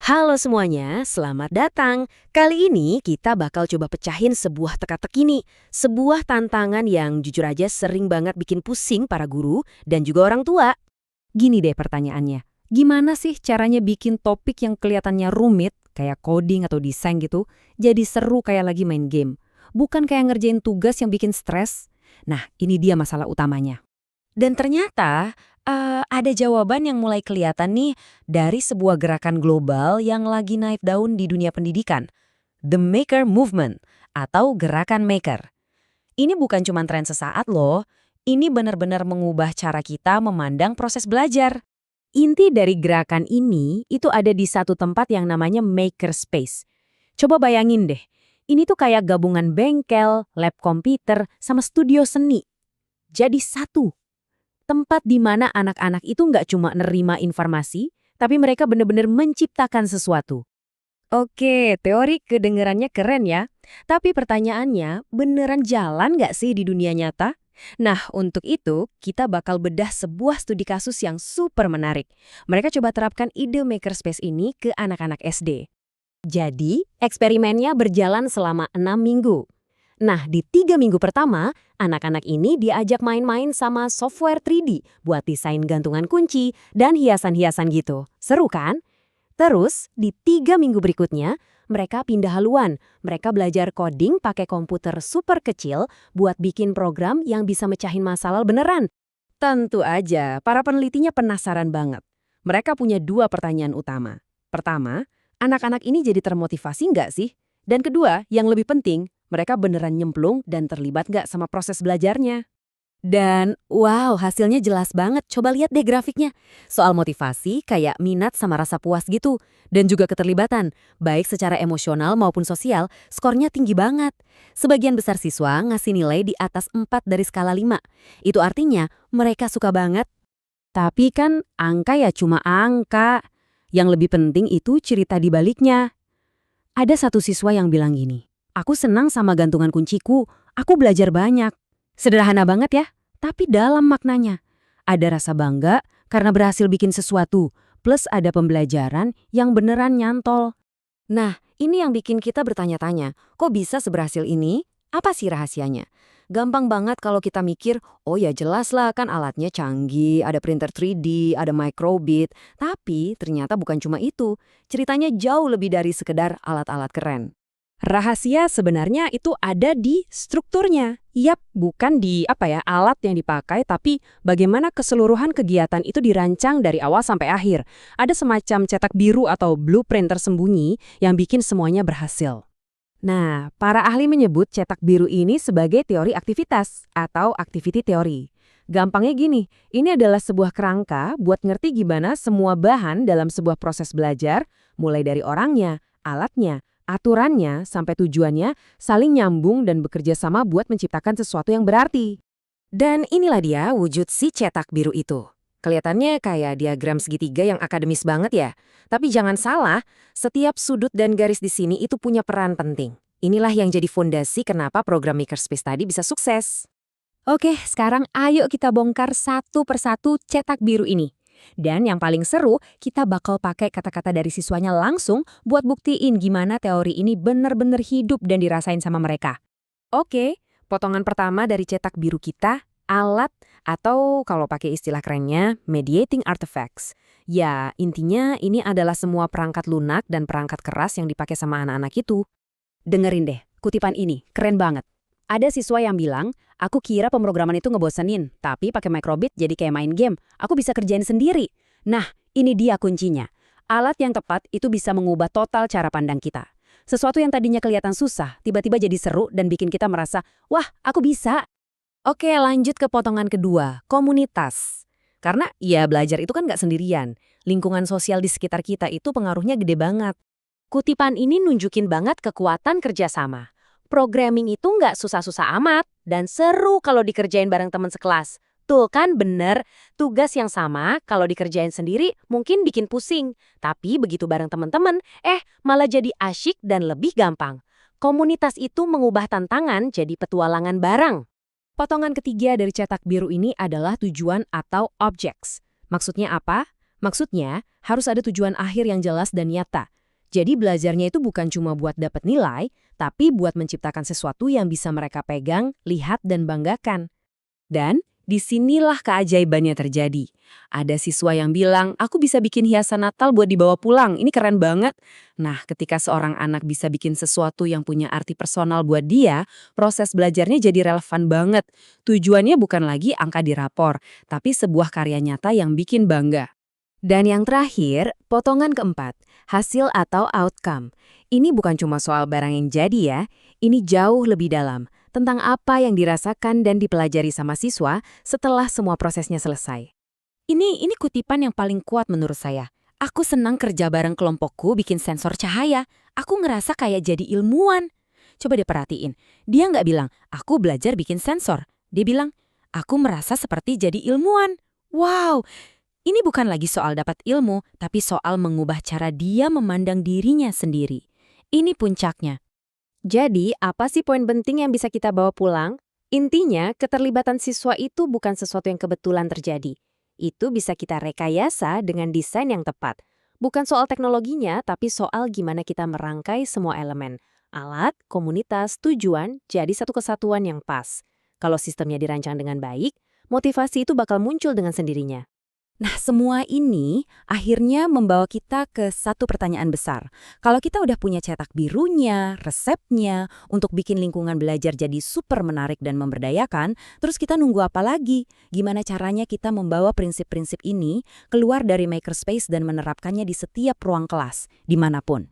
Halo semuanya, selamat datang. Kali ini kita bakal coba pecahin sebuah teka-teki nih. Sebuah tantangan yang jujur aja sering banget bikin pusing para guru dan juga orang tua. Gini deh pertanyaannya, gimana sih caranya bikin topik yang kelihatannya rumit, kayak coding atau desain gitu, jadi seru kayak lagi main game? Bukan kayak ngerjain tugas yang bikin stres? Nah, ini dia masalah utamanya. Dan ternyata ada jawaban yang mulai kelihatan nih dari sebuah gerakan global yang lagi naik daun di dunia pendidikan. The Maker Movement atau Gerakan Maker. Ini bukan cuma tren sesaat loh, ini benar-benar mengubah cara kita memandang proses belajar. Inti dari gerakan ini itu ada di satu tempat yang namanya Makerspace. Coba bayangin deh, ini tuh kayak gabungan bengkel, lab komputer, sama studio seni. Jadi satu, tempat di mana anak-anak itu nggak cuma nerima informasi, tapi mereka benar-benar menciptakan sesuatu. Oke, teori kedengarannya keren ya. Tapi pertanyaannya, beneran jalan nggak sih di dunia nyata? Nah, untuk itu, kita bakal bedah sebuah studi kasus yang super menarik. Mereka coba terapkan ide makerspace ini ke anak-anak SD. Jadi, eksperimennya berjalan selama 6 minggu. Nah, di 3 minggu pertama, anak-anak ini diajak main-main sama software 3D buat desain gantungan kunci dan hiasan-hiasan gitu. Seru kan? Terus, di 3 minggu berikutnya, mereka pindah haluan. Mereka belajar coding pakai komputer super kecil buat bikin program yang bisa mecahin masalah beneran. Tentu aja, para penelitinya penasaran banget. Mereka punya dua pertanyaan utama. Pertama, anak-anak ini jadi termotivasi nggak sih? Dan kedua, yang lebih penting, mereka beneran nyemplung dan terlibat nggak sama proses belajarnya? Dan wow, hasilnya jelas banget. Coba lihat deh grafiknya. Soal motivasi kayak minat sama rasa puas gitu. Dan juga keterlibatan, baik secara emosional maupun sosial, skornya tinggi banget. Sebagian besar siswa ngasih nilai di atas 4 dari skala 5. Itu artinya mereka suka banget. Tapi kan angka ya cuma angka. Yang lebih penting itu cerita di baliknya. Ada satu siswa yang bilang gini, "Aku senang sama gantungan kunciku, aku belajar banyak." Sederhana banget ya, tapi dalam maknanya. Ada rasa bangga karena berhasil bikin sesuatu, plus ada pembelajaran yang beneran nyantol. Nah, ini yang bikin kita bertanya-tanya, kok bisa seberhasil ini? Apa sih rahasianya? Gampang banget kalau kita mikir, oh ya jelas lah kan alatnya canggih, ada printer 3D, ada microbit. Tapi ternyata bukan cuma itu, ceritanya jauh lebih dari sekedar alat-alat keren. Rahasia sebenarnya itu ada di strukturnya. Yap, bukan di alat yang dipakai, tapi bagaimana keseluruhan kegiatan itu dirancang dari awal sampai akhir. Ada semacam cetak biru atau blueprint tersembunyi yang bikin semuanya berhasil. Nah, para ahli menyebut cetak biru ini sebagai teori aktivitas atau activity theory. Gampangnya gini, ini adalah sebuah kerangka buat ngerti gimana semua bahan dalam sebuah proses belajar, mulai dari orangnya, alatnya, aturannya, sampai tujuannya, saling nyambung dan bekerja sama buat menciptakan sesuatu yang berarti. Dan inilah dia wujud si cetak biru itu. Kelihatannya kayak diagram segitiga yang akademis banget ya. Tapi jangan salah, setiap sudut dan garis di sini itu punya peran penting. Inilah yang jadi fondasi kenapa program Makerspace tadi bisa sukses. Oke, sekarang ayo kita bongkar satu persatu cetak biru ini. Dan yang paling seru, kita bakal pakai kata-kata dari siswanya langsung buat buktiin gimana teori ini benar-benar hidup dan dirasain sama mereka. Oke, potongan pertama dari cetak biru kita, alat atau kalau pakai istilah kerennya, mediating artifacts. Ya, intinya ini adalah semua perangkat lunak dan perangkat keras yang dipakai sama anak-anak itu. Dengerin deh, kutipan ini, keren banget. Ada siswa yang bilang, aku kira pemrograman itu ngebosenin, tapi pakai microbit jadi kayak main game. Aku bisa kerjain sendiri. Nah, ini dia kuncinya. Alat yang tepat itu bisa mengubah total cara pandang kita. Sesuatu yang tadinya kelihatan susah, tiba-tiba jadi seru dan bikin kita merasa, wah, aku bisa. Oke, lanjut ke potongan kedua, komunitas. Karena ya belajar itu kan nggak sendirian. Lingkungan sosial di sekitar kita itu pengaruhnya gede banget. Kutipan ini nunjukin banget kekuatan kerjasama. Programming itu nggak susah-susah amat dan seru kalau dikerjain bareng teman sekelas. Tuh kan bener, tugas yang sama kalau dikerjain sendiri mungkin bikin pusing. Tapi begitu bareng teman-teman, malah jadi asyik dan lebih gampang. Komunitas itu mengubah tantangan jadi petualangan bareng. Potongan ketiga dari cetak biru ini adalah tujuan atau objects. Maksudnya apa? Maksudnya, harus ada tujuan akhir yang jelas dan nyata. Jadi belajarnya itu bukan cuma buat dapat nilai, tapi buat menciptakan sesuatu yang bisa mereka pegang, lihat, dan banggakan. Dan disinilah keajaibannya terjadi. Ada siswa yang bilang, aku bisa bikin hiasan Natal buat dibawa pulang, ini keren banget. Nah, ketika seorang anak bisa bikin sesuatu yang punya arti personal buat dia, proses belajarnya jadi relevan banget. Tujuannya bukan lagi angka di rapor, tapi sebuah karya nyata yang bikin bangga. Dan yang terakhir, potongan keempat, hasil atau outcome. Ini bukan cuma soal barang yang jadi ya, ini jauh lebih dalam, tentang apa yang dirasakan dan dipelajari sama siswa setelah semua prosesnya selesai. Ini kutipan yang paling kuat menurut saya. Aku senang kerja bareng kelompokku bikin sensor cahaya. Aku ngerasa kayak jadi ilmuwan. Coba deh perhatiin, dia nggak bilang, aku belajar bikin sensor. Dia bilang, aku merasa seperti jadi ilmuwan. Wow! Ini bukan lagi soal dapat ilmu, tapi soal mengubah cara dia memandang dirinya sendiri. Ini puncaknya. Jadi, apa sih poin penting yang bisa kita bawa pulang? Intinya, keterlibatan siswa itu bukan sesuatu yang kebetulan terjadi. Itu bisa kita rekayasa dengan desain yang tepat. Bukan soal teknologinya, tapi soal gimana kita merangkai semua elemen. Alat, komunitas, tujuan, jadi satu kesatuan yang pas. Kalau sistemnya dirancang dengan baik, motivasi itu bakal muncul dengan sendirinya. Nah, semua ini akhirnya membawa kita ke satu pertanyaan besar. Kalau kita udah punya cetak birunya, resepnya, untuk bikin lingkungan belajar jadi super menarik dan memberdayakan, terus kita nunggu apa lagi? Gimana caranya kita membawa prinsip-prinsip ini keluar dari makerspace dan menerapkannya di setiap ruang kelas, dimanapun?